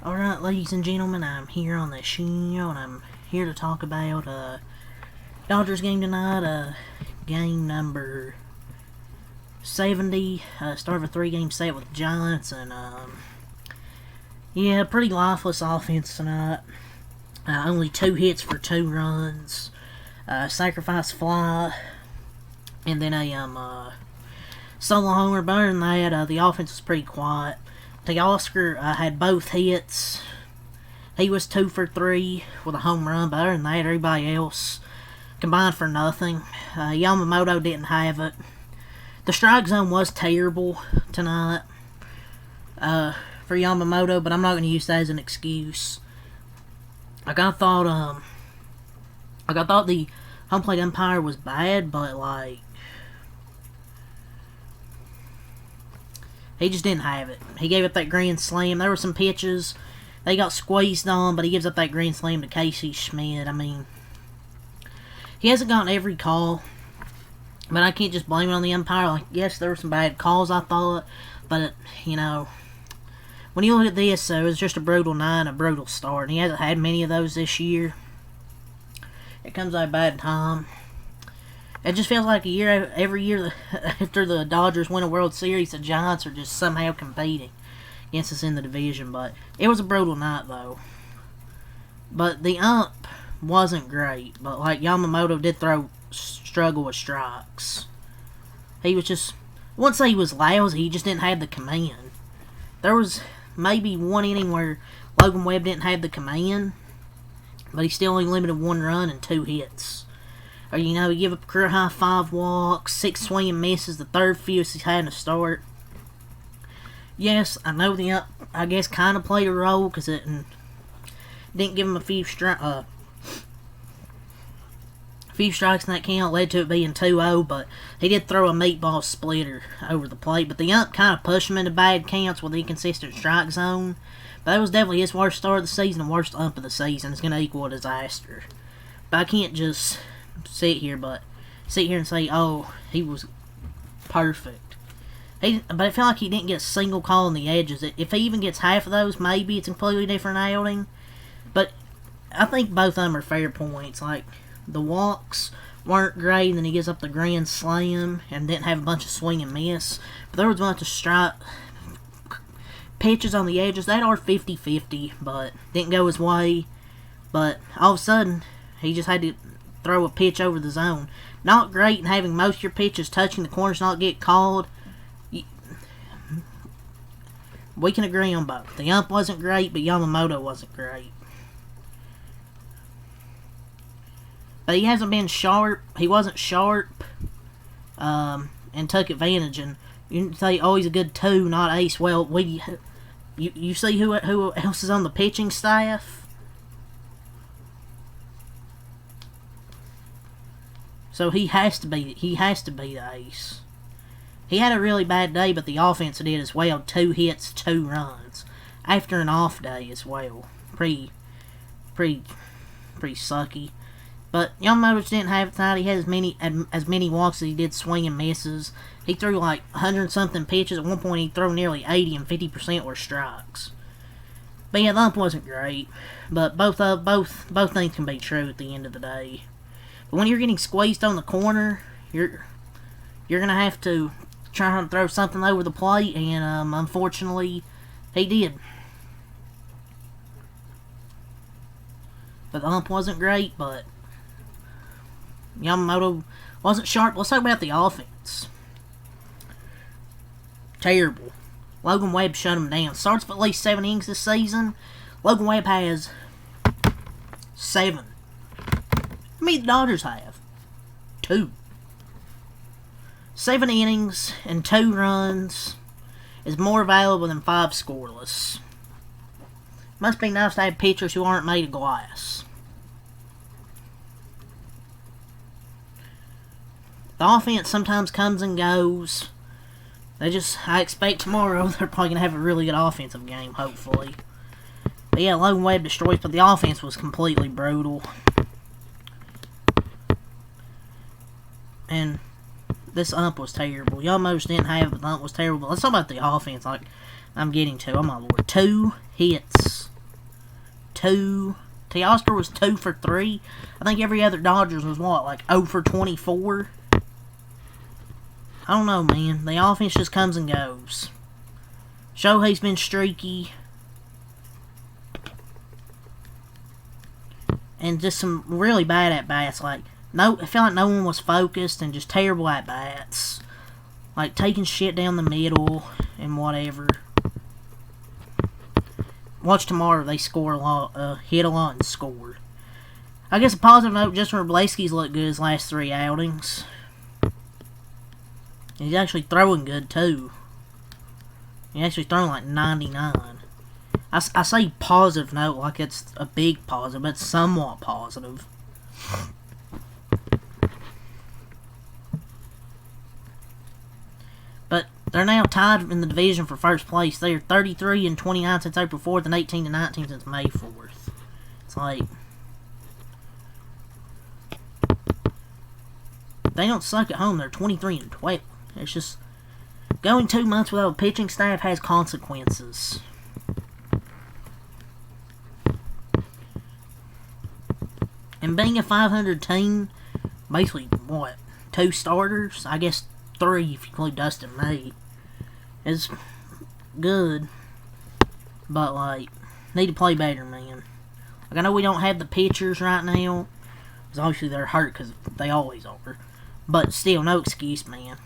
Alright, ladies and gentlemen, I'm here on the show, and I'm here to talk about, Dodgers game tonight, game number 70, start of a 3-game set with the Giants, and, yeah, pretty lifeless offense tonight. Only 2 hits for 2 runs, sacrifice fly, and then a, solo homer. Better than that, the offense was pretty quiet. Teoscar had both hits. He was 2 for 3 with a home run. Better than that, everybody else combined for nothing. Yamamoto didn't have it. The strike zone was terrible tonight for Yamamoto, but I'm not going to use that as an excuse. Like, I thought the home plate umpire was bad, but like, he just didn't have it. He gave up that grand slam. There were some pitches they got squeezed on, but he gives up that grand slam to Casey Schmidt. I mean, he hasn't gotten every call, but I can't just blame it on the umpire. Like, yes, there were some bad calls, I thought, but, you know, when you look at this, it was just a brutal night, a brutal start, and he hasn't had many of those this year. It comes at a bad time. It just feels like every year after the Dodgers win a World Series, the Giants are just somehow competing against us in the division. But it was a brutal night, though. But the ump wasn't great. But like, Yamamoto did struggle with strikes. He was just, I wouldn't say he was lousy, he just didn't have the command. There was maybe one inning where Logan Webb didn't have the command, but he still only limited 1 run and 2 hits. Or, you know, he give up a career high 5 walks, 6 swing and misses, the third fewest he's had in a start. Yes, I know the ump, I guess, kind of played a role, because it didn't give him a few strikes in that count, led to it being 2-0, but he did throw a meatball splitter over the plate. But the ump kind of pushed him into bad counts with the inconsistent strike zone. But that was definitely his worst start of the season and worst ump of the season. It's going to equal a disaster. But I can't just sit here and say, oh, he was perfect. But I feel like he didn't get a single call on the edges. If he even gets half of those, maybe it's a completely different outing. But I think both of them are fair points. Like, the walks weren't great, and then he gives up the grand slam and didn't have a bunch of swing and miss. But there was a bunch of strike pitches on the edges that are 50-50, but didn't go his way. But all of a sudden, he just had to throw a pitch over the zone. Not great, and having most of your pitches touching the corners not get called. We can agree on both. The ump wasn't great, but Yamamoto wasn't great. But he hasn't been sharp. He wasn't sharp, and took advantage. And you say, oh, he's a good 2, not ace. Well, you see who else is on the pitching staff? So he has to be the ace. He had a really bad day, but the offense did as well. 2 hits, 2 runs. After an off day as well. Pretty sucky. But Yamamoto didn't have it tonight. He had as many walks as he did swing and misses. He threw like 100-something pitches. At one point he threw nearly 80, and 50% were strikes. But yeah, the ump wasn't great. But both things can be true at the end of the day. But when you're getting squeezed on the corner, you're gonna have to try to throw something over the plate, and unfortunately, he did. But the ump wasn't great, but Yamamoto wasn't sharp. Let's talk about the offense. Terrible. Logan Webb shut him down. Starts for at least 7 innings this season. Logan Webb has 7. How many the Dodgers have? 2. 7 innings and 2 runs is more valuable than 5 scoreless. Must be nice to have pitchers who aren't made of glass. The offense sometimes comes and goes. I expect tomorrow they're probably going to have a really good offensive game, hopefully. But yeah, Logan Webb destroys, but the offense was completely brutal. And this ump was terrible. You almost didn't have it, the ump was terrible. Let's talk about the offense, like I'm getting to. Oh my lord. 2 hits 2. Teoscar was 2 for 3. I think every other Dodgers was what, like 0 for 24? I don't know, man. The offense just comes and goes. Shohei's been streaky. And just some really bad at-bats. Like, no, I feel like no one was focused and just terrible at-bats. Like, taking shit down the middle and whatever. Watch tomorrow, they score a lot, hit a lot and score. I guess a positive note, Justin Wroblewski's looked good his last 3 outings. He's actually throwing good, too. He's actually throwing like 99. I say positive note like it's a big positive, but it's somewhat positive. But they're now tied in the division for first place. They are 33 and 29 since April 4th and 18 and 19 since May 4th. It's like, they don't suck at home. They're 23 and 12. It's just, going 2 months without a pitching staff has consequences. And being a 500 team, basically, what, 2 starters? I guess 3 if you include Dustin May. Is good. But, like, need to play better, man. Like, I know we don't have the pitchers right now. Because obviously they're hurt, because they always are. But still, no excuse, man.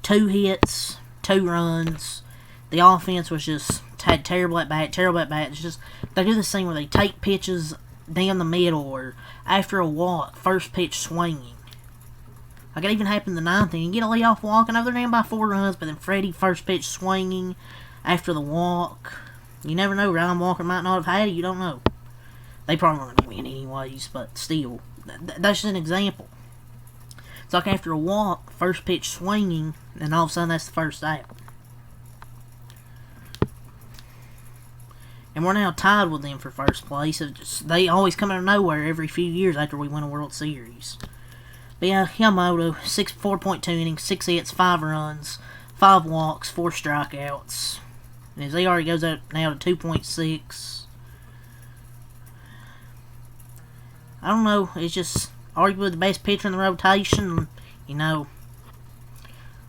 2 hits, 2 runs. The offense was just, had terrible at-bat. It's just, they do this thing where they take pitches down the middle or after a walk, first pitch swinging. Like it even happened in the 9th inning. You get a leadoff walk, I know they're down by 4 runs, but then Freddie first pitch swinging after the walk. You never know, Ryan Walker might not have had it, you don't know. They probably weren't going to win anyways, but still, that's just an example. It's like after a walk, first pitch swinging, and all of a sudden that's the first out. And we're now tied with them for first place. They always come out of nowhere every few years after we win a World Series. But yeah, Yamamoto, 4.2 innings, 6 hits, 5 runs, 5 walks, 4 strikeouts. And his ERA goes up now to 2.6. I don't know, it's just arguably the best pitcher in the rotation. You know,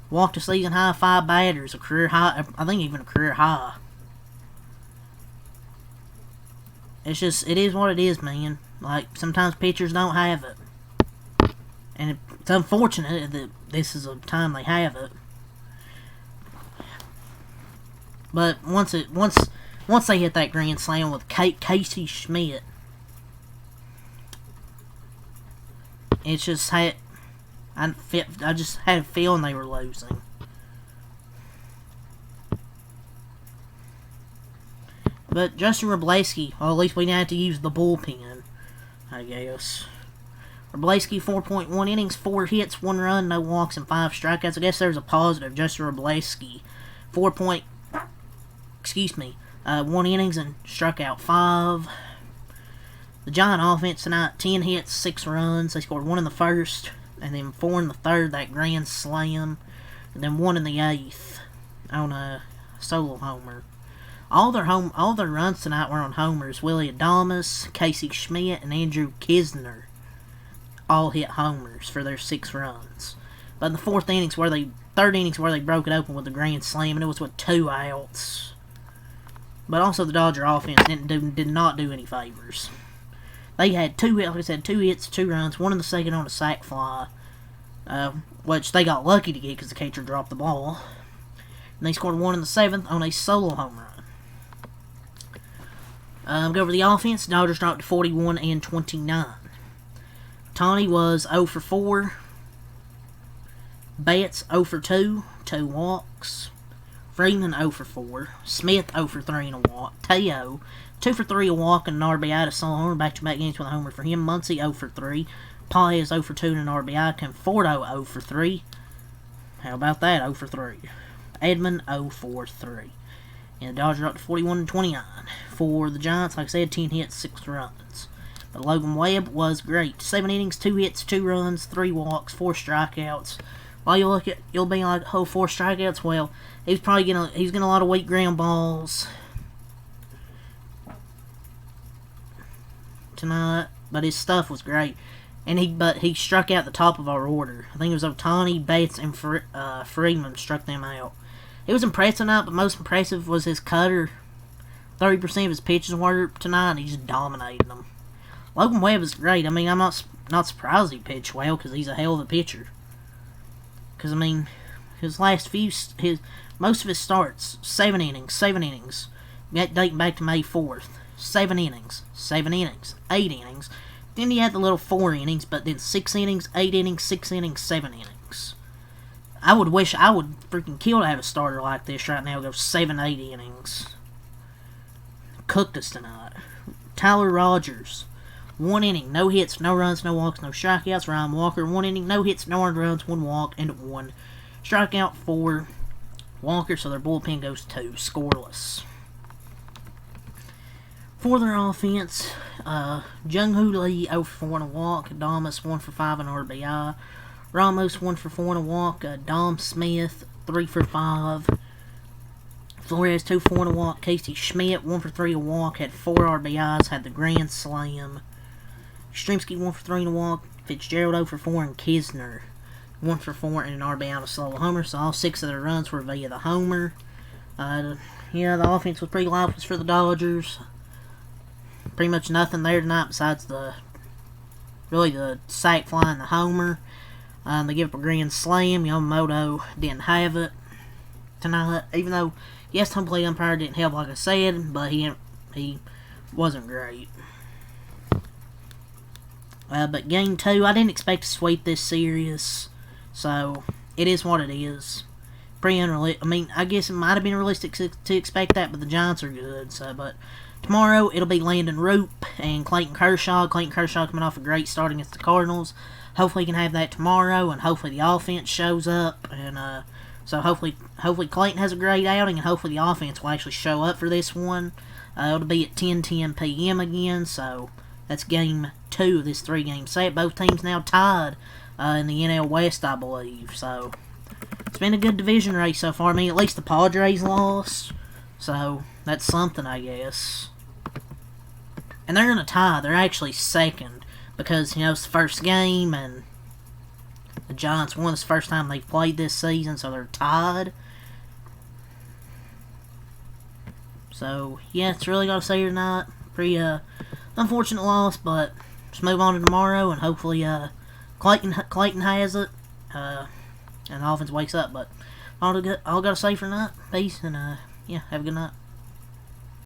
walked a season high 5 batters, a career high, I think even a career high. It's just, it is what it is, man. Like, sometimes pitchers don't have it. And it's unfortunate that this is a time they have it. But once they hit that grand slam with Casey Schmidt, it's just I just had a feeling they were losing. But Justin Wroblewski, well, at least we now have to use the bullpen, I guess. Wroblewski, 4.1 innings, 4 hits, 1 run, no walks, and 5 strikeouts. I guess there's a positive. Justin Wroblewski, 1 innings and struck out 5. The Giant offense tonight, 10 hits, 6 runs. They scored 1 in the first, and then 4 in the third, that grand slam, and then 1 in the 8th on a solo homer. All their runs tonight were on homers. Willie Adames, Casey Schmidt, and Andrew Kisner all hit homers for their 6 runs. But in the third innings where they broke it open with a grand slam, and it was with 2 outs. But also the Dodger offense did not do any favors. They had 2 hits, like I said, 2 hits, 2 runs, 1 in the second on a sac fly, which they got lucky to get because the catcher dropped the ball. And they scored 1 in the 7th on a solo home run. Go over the offense. Dodgers dropped to 41 and 29. Tawny was 0 for 4. Betts 0 for 2. 2 walks. Freeman 0 for 4. Smith 0 for 3 and a walk. Teo 2 for 3, a walk and an RBI to solo homer. Back-to-back games with a homer for him. Muncy 0 for 3. Paez 0 for 2 and an RBI. Conforto 0 for 3. How about that? 0 for 3. Edmund 0 for 3. And the Dodgers are up to 41 and 29. For the Giants, like I said, 10 hits, 6 runs. But Logan Webb was great. 7 innings, 2 hits, 2 runs, 3 walks, 4 strikeouts. While you look at, you'll be like, oh, 4 strikeouts. Well, he's getting a lot of weak ground balls. tonight, but his stuff was great. And he struck out the top of our order. I think it was Ohtani, Bates, and Freeman struck them out. It was impressive tonight, but most impressive was his cutter. 30% of his pitches were tonight, and he just dominated them. Logan Webb is great. I mean, I'm not surprised he pitched well, because he's a hell of a pitcher. Because, I mean, most of his starts, 7 innings. Dating back to May 4th. 7 innings, 8 innings. Then he had the little 4 innings, but then 6 innings, 8 innings, 6 innings, 7 innings. I would freaking kill to have a starter like this right now, go 7, 8 innings. Cooked us tonight. Tyler Rogers, 1 inning, no hits, no runs, no walks, no strikeouts. Ryan Walker, 1 inning, no hits, no earned runs, 1 walk, and 1 strikeout for Walker, so their bullpen goes 2, scoreless. For their offense, Jung-Hoo Lee 0 for 4 and a walk, Adames 1 for 5 and RBI, Ramos 1 for 4 and a walk, Dom Smith 3 for 5, Flores 2 for 1 and a walk, Casey Schmidt 1 for 3 and a walk, had 4 RBIs, had the grand slam, Yastrzemski 1 for 3 and a walk, Fitzgerald 0 for 4, and Kisner 1 for 4 and an RBI and a solo homer, so all 6 of their runs were via the homer. The offense was pretty lifeless for the Dodgers. Pretty much nothing there tonight besides the sac fly and the homer. They give up a grand slam. Yamamoto didn't have it tonight, even though, yes, home plate umpire didn't help, like I said, but he wasn't great. But game 2, I didn't expect to sweep this series, so it is what it is. Pretty unrealistic. I mean, I guess it might have been realistic to expect that, but the Giants are good. But tomorrow it'll be Landon Roop and Clayton Kershaw. Clayton Kershaw coming off a great start against the Cardinals. Hopefully, he can have that tomorrow, and hopefully the offense shows up. And so hopefully Clayton has a great outing, and hopefully the offense will actually show up for this one. It'll be at 10:10 p.m. again. So that's game 2 of this 3-game set. Both teams now tied in the NL West, I believe. So it's been a good division race so far. I mean, at least the Padres lost, so that's something, I guess. And they're in a tie. They're actually second because, it's the first game, and the Giants won. It's the first time they've played this season, so they're tied. So, yeah, it's really got to say here tonight. Pretty unfortunate loss, but just move on to tomorrow, and hopefully Clayton has it, and the offense wakes up. But all I got to say for tonight. Peace, and have a good night.